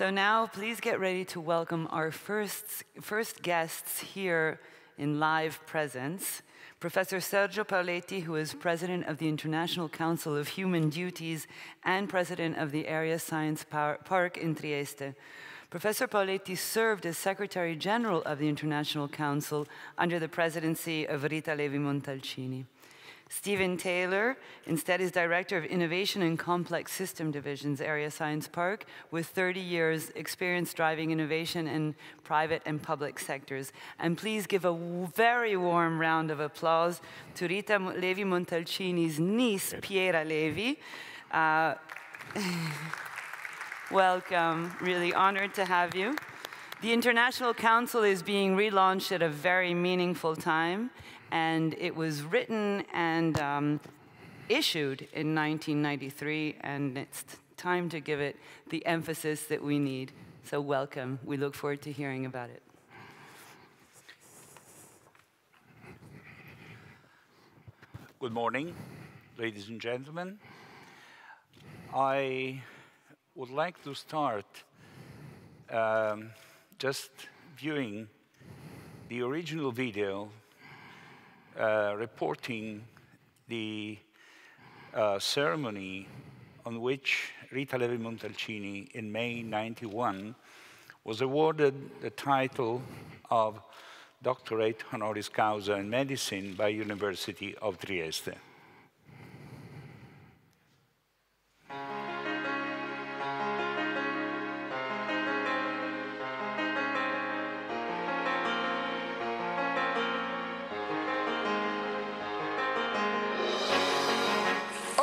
So now, please get ready to welcome our first guests here in live presence. Professor Sergio Paoletti, who is President of the International Council of Human Duties and President of the Area Science Park in Trieste. Professor Paoletti served as Secretary General of the International Council under the presidency of Rita Levi-Montalcini. Stephen Taylor instead is Director of Innovation and Complex System Divisions, Area Science Park, with 30 years experience driving innovation in private and public sectors. And please give a very warm round of applause to Rita Levi-Montalcini's niece, Piera Levi. Welcome, really honored to have you. The International Council is being relaunched at a very meaningful time, and it was written and issued in 1993, and it's time to give it the emphasis that we need. So welcome. We look forward to hearing about it. Good morning, ladies and gentlemen. I would like to start just viewing the original video reporting the ceremony on which Rita Levi-Montalcini in May '91 was awarded the title of Doctorate Honoris Causa in Medicine by University of Trieste.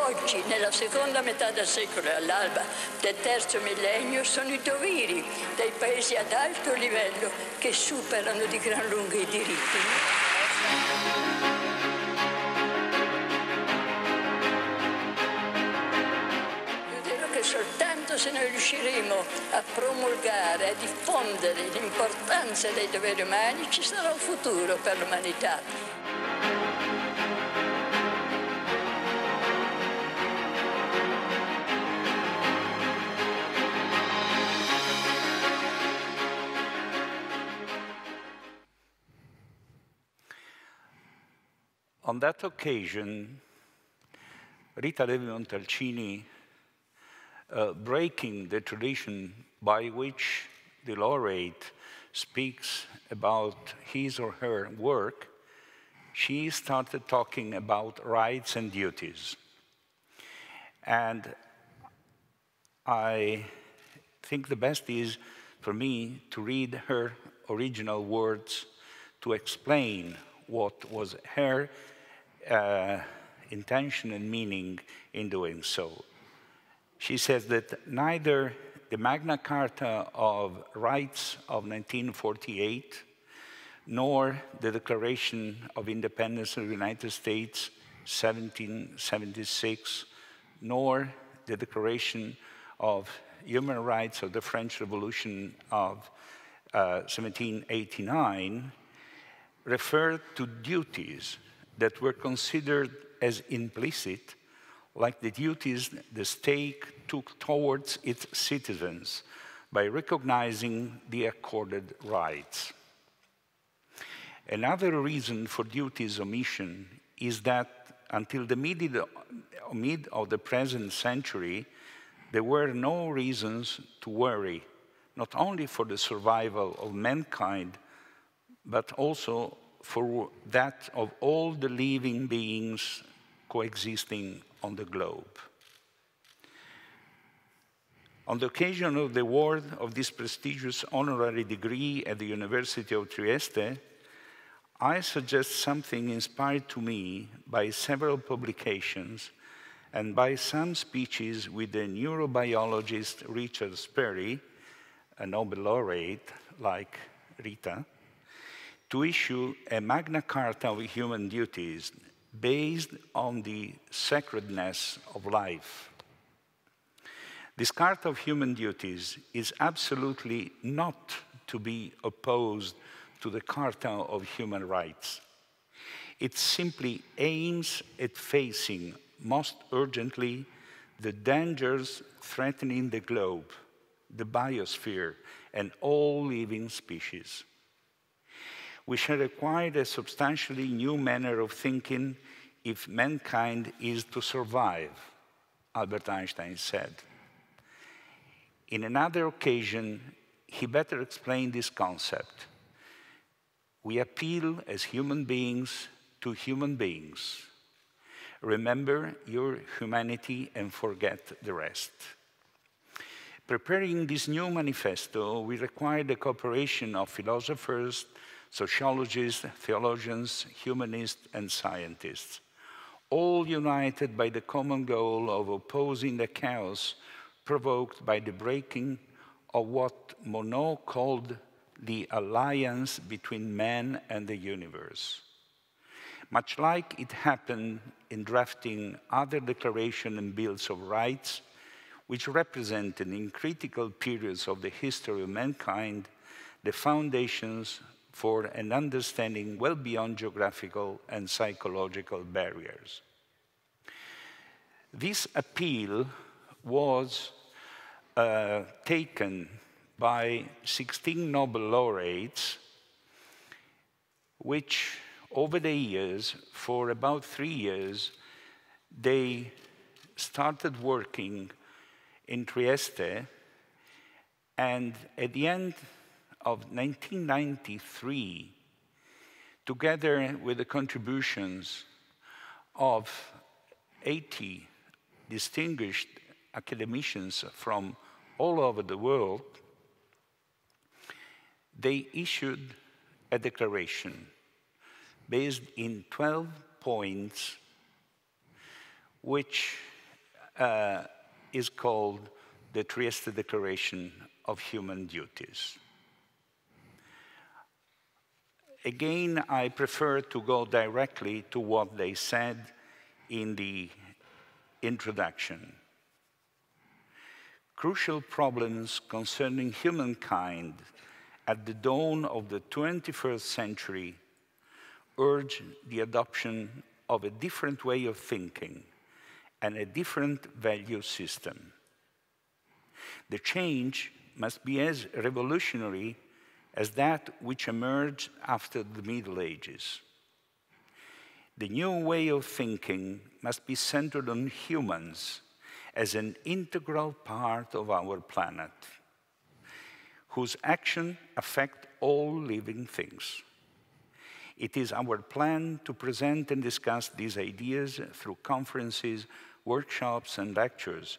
Oggi, nella seconda metà del secolo e all'alba del terzo millennio, sono i doveri dei paesi ad alto livello che superano di gran lunga i diritti. Io credo che soltanto se noi riusciremo a promulgare, a diffondere l'importanza dei doveri umani, ci sarà un futuro per l'umanità. On that occasion, Rita Levi-Montalcini, breaking the tradition by which the laureate speaks about his or her work, she started talking about rights and duties. And I think the best is for me to read her original words to explain what was her intention and meaning in doing so. She says that neither the Magna Carta of Rights of 1948, nor the Declaration of Independence of the United States 1776, nor the Declaration of Human Rights of the French Revolution of 1789 referred to duties that were considered as implicit, like the duties the state took towards its citizens by recognizing the accorded rights. Another reason for duties omission is that until the mid of the present century, there were no reasons to worry, not only for the survival of mankind, but also for that of all the living beings coexisting on the globe. On the occasion of the award of this prestigious honorary degree at the University of Trieste, I suggest something inspired to me by several publications and by some speeches with the neurobiologist Richard Sperry, a Nobel laureate like Rita, to issue a Magna Carta of Human Duties based on the sacredness of life. This Carta of Human Duties is absolutely not to be opposed to the Carta of Human Rights. It simply aims at facing most urgently the dangers threatening the globe, the biosphere, and all living species. We shall require a substantially new manner of thinking if mankind is to survive, Albert Einstein said. In another occasion, he better explained this concept. We appeal as human beings to human beings. Remember your humanity and forget the rest. Preparing this new manifesto, we require the cooperation of philosophers, sociologists, theologians, humanists, and scientists, all united by the common goal of opposing the chaos provoked by the breaking of what Monod called the alliance between man and the universe. Much like it happened in drafting other declarations and bills of rights, which represented in critical periods of the history of mankind the foundations for an understanding well beyond geographical and psychological barriers. This appeal was taken by 16 Nobel laureates, which over the years, for about 3 years, they started working in Trieste, and at the end of 1993, together with the contributions of 80 distinguished academicians from all over the world, they issued a declaration based in 12 points, which is called the Trieste Declaration of Human Duties. Again, I prefer to go directly to what they said in the introduction. Crucial problems concerning humankind at the dawn of the 21st century urge the adoption of a different way of thinking and a different value system. The change must be as revolutionary as that which emerged after the Middle Ages. The new way of thinking must be centered on humans as an integral part of our planet, whose actions affect all living things. It is our plan to present and discuss these ideas through conferences, workshops, and lectures,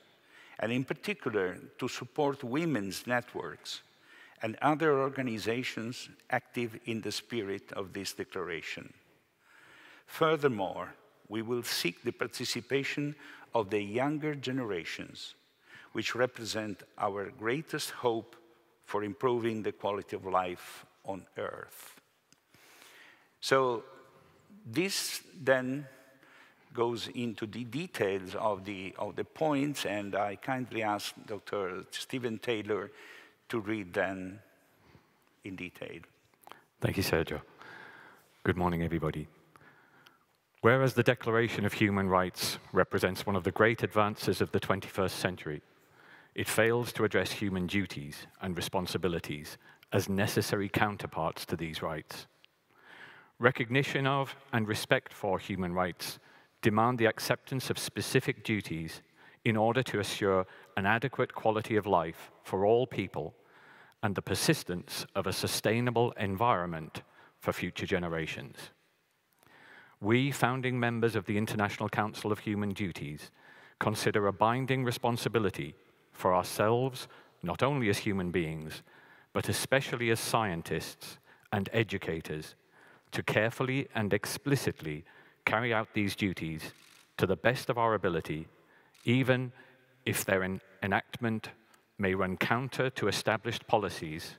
and in particular to support women's networks and other organizations active in the spirit of this declaration. Furthermore, we will seek the participation of the younger generations, which represent our greatest hope for improving the quality of life on Earth. So this then goes into the details of the points, and I kindly ask Dr. Stephen Taylor to read them in detail. Thank you, Sergio. Good morning, everybody. Whereas the Declaration of Human Rights represents one of the great advances of the 21st century, it fails to address human duties and responsibilities as necessary counterparts to these rights. Recognition of and respect for human rights demand the acceptance of specific duties in order to assure an adequate quality of life for all people and the persistence of a sustainable environment for future generations. We, founding members of the International Council of Human Duties, consider a binding responsibility for ourselves, not only as human beings, but especially as scientists and educators, to carefully and explicitly carry out these duties to the best of our ability, even if their enactment may run counter to established policies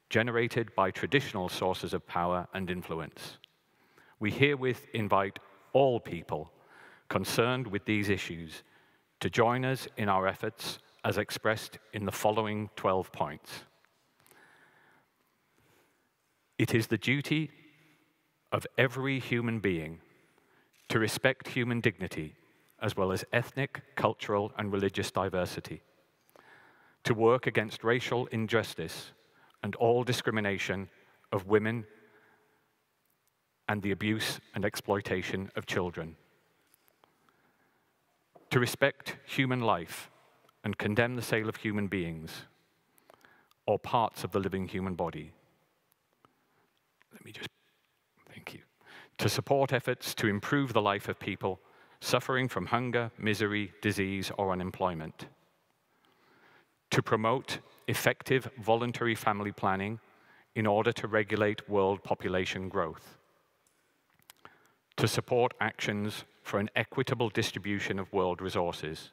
generated by traditional sources of power and influence. We herewith invite all people concerned with these issues to join us in our efforts as expressed in the following 12 points. It is the duty of every human being to respect human dignity, as well as ethnic, cultural, and religious diversity, to work against racial injustice and all discrimination of women and the abuse and exploitation of children, to respect human life and condemn the sale of human beings or parts of the living human body. Thank you. To support efforts to improve the life of people suffering from hunger, misery, disease, or unemployment. To promote effective voluntary family planning in order to regulate world population growth. To support actions for an equitable distribution of world resources.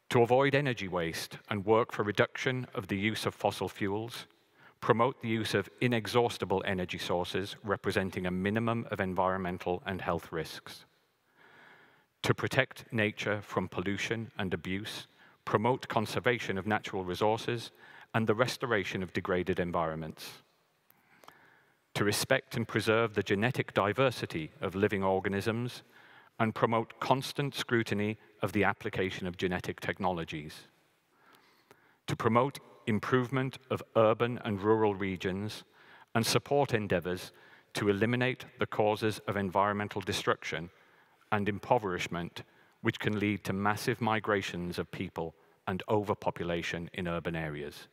To avoid energy waste and work for reduction of the use of fossil fuels, promote the use of inexhaustible energy sources representing a minimum of environmental and health risks. To protect nature from pollution and abuse, promote conservation of natural resources and the restoration of degraded environments. To respect and preserve the genetic diversity of living organisms and promote constant scrutiny of the application of genetic technologies. To promote improvement of urban and rural regions and support endeavors to eliminate the causes of environmental destruction and impoverishment which can lead to massive migrations of people and overpopulation in urban areas.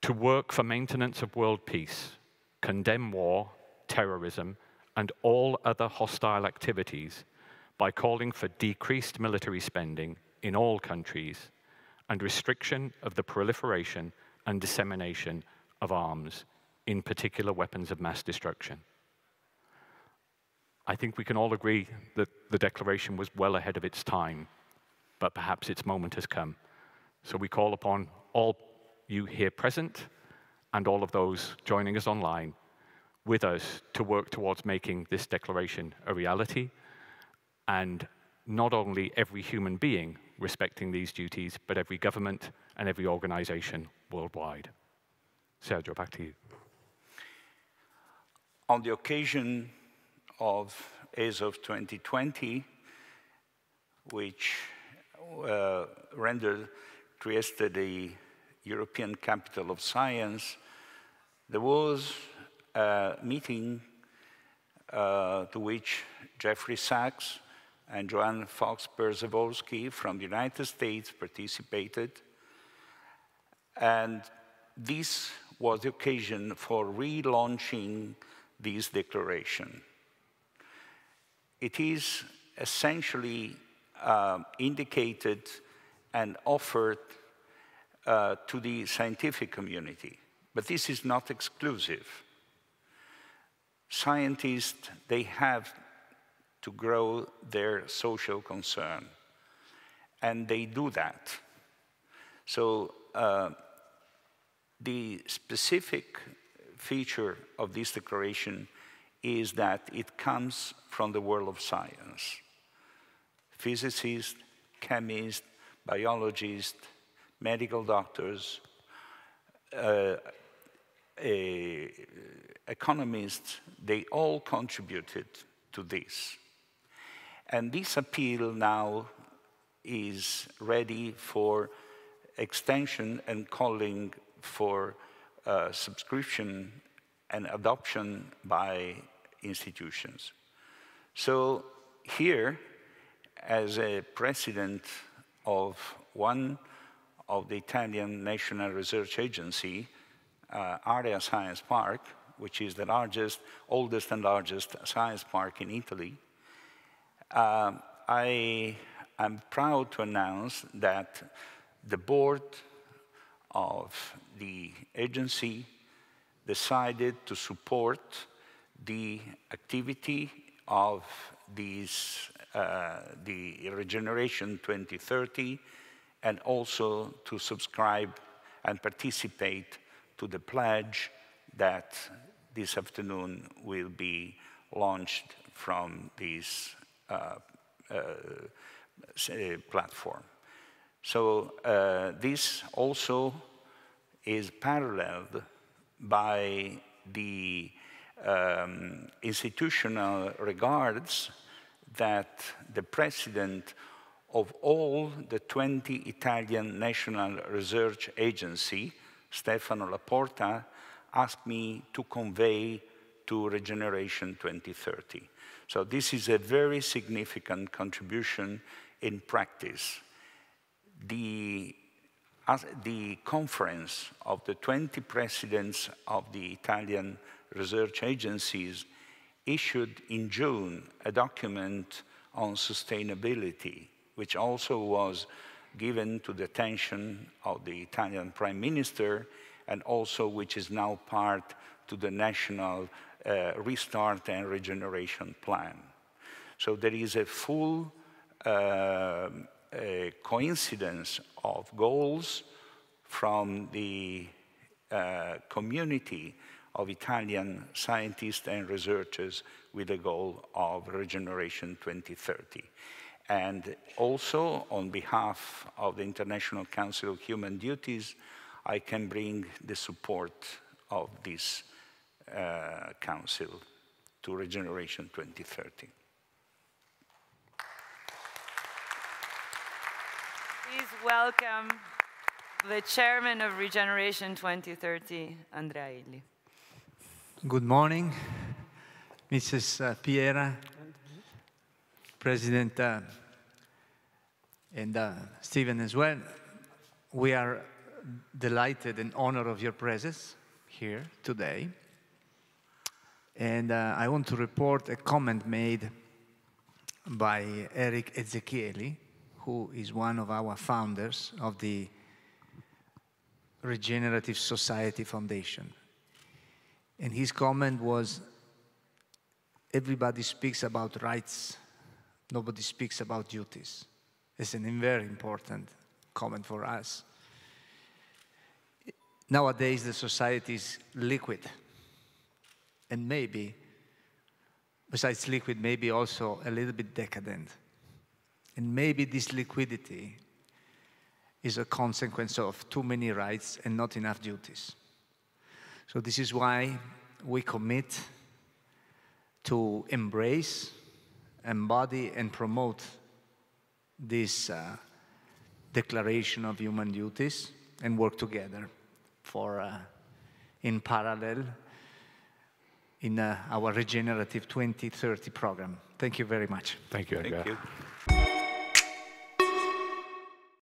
To work for maintenance of world peace, condemn war, terrorism, and all other hostile activities by calling for decreased military spending in all countries and restriction of the proliferation and dissemination of arms, in particular weapons of mass destruction. I think we can all agree that the declaration was well ahead of its time, but perhaps its moment has come. So we call upon all you here present and all of those joining us online with us to work towards making this declaration a reality, and not only every human being respecting these duties, but every government and every organization worldwide. Sergio, back to you. On the occasion of ASOF 2020, which rendered Trieste the European Capital of Science, there was a meeting to which Jeffrey Sachs and Joanne Fox-Perzevolsky from the United States participated. And this was the occasion for relaunching this declaration. It is essentially indicated and offered to the scientific community, but this is not exclusive. Scientists, they have to grow their social concern, and they do that. So the specific feature of this declaration is that it comes from the world of science. Physicists, chemists, biologists, medical doctors, economists, they all contributed to this. And this appeal now is ready for extension and calling for subscription and adoption by institutions. So here, as a president of one of the Italian National Research Agency, Area Science Park, which is the oldest and largest science park in Italy, I am proud to announce that the board of the agency decided to support the activity of these, the Regeneration 2030, and also to subscribe and participate to the pledge that this afternoon will be launched from this platform. So this also is paralleled by the institutional regards that the president of all the 20 Italian National Research Agency, Stefano Laporta asked me to convey to Regeneration 2030. So this is a very significant contribution in practice. The conference of the 20 presidents of the Italian research agencies issued in June a document on sustainability, which also was given to the attention of the Italian Prime Minister, and also which is now part to the National Restart and Regeneration Plan. So there is a full coincidence of goals from the community of Italian scientists and researchers with the goal of Regeneration 2030. And also, on behalf of the International Council of Human Duties, I can bring the support of this council to Regeneration 2030. Please welcome the chairman of Regeneration 2030, Andrea Illy. Good morning, Mrs. Piera, President, and Stephen as well. We are delighted and honored of your presence here today. And I want to report a comment made by Eric Ezechieli, who is one of our founders of the Regenerative Society Foundation. And his comment was, everybody speaks about rights, nobody speaks about duties. It's a very important comment for us. Nowadays, the society is liquid. And maybe, besides liquid, maybe also a little bit decadent. And maybe this liquidity is a consequence of too many rights and not enough duties. So this is why we commit to embrace, embody, and promote this declaration of human duties and work together for, in parallel, in our Regenerative 2030 program. Thank you very much. Thank you, Andrea. Thank you.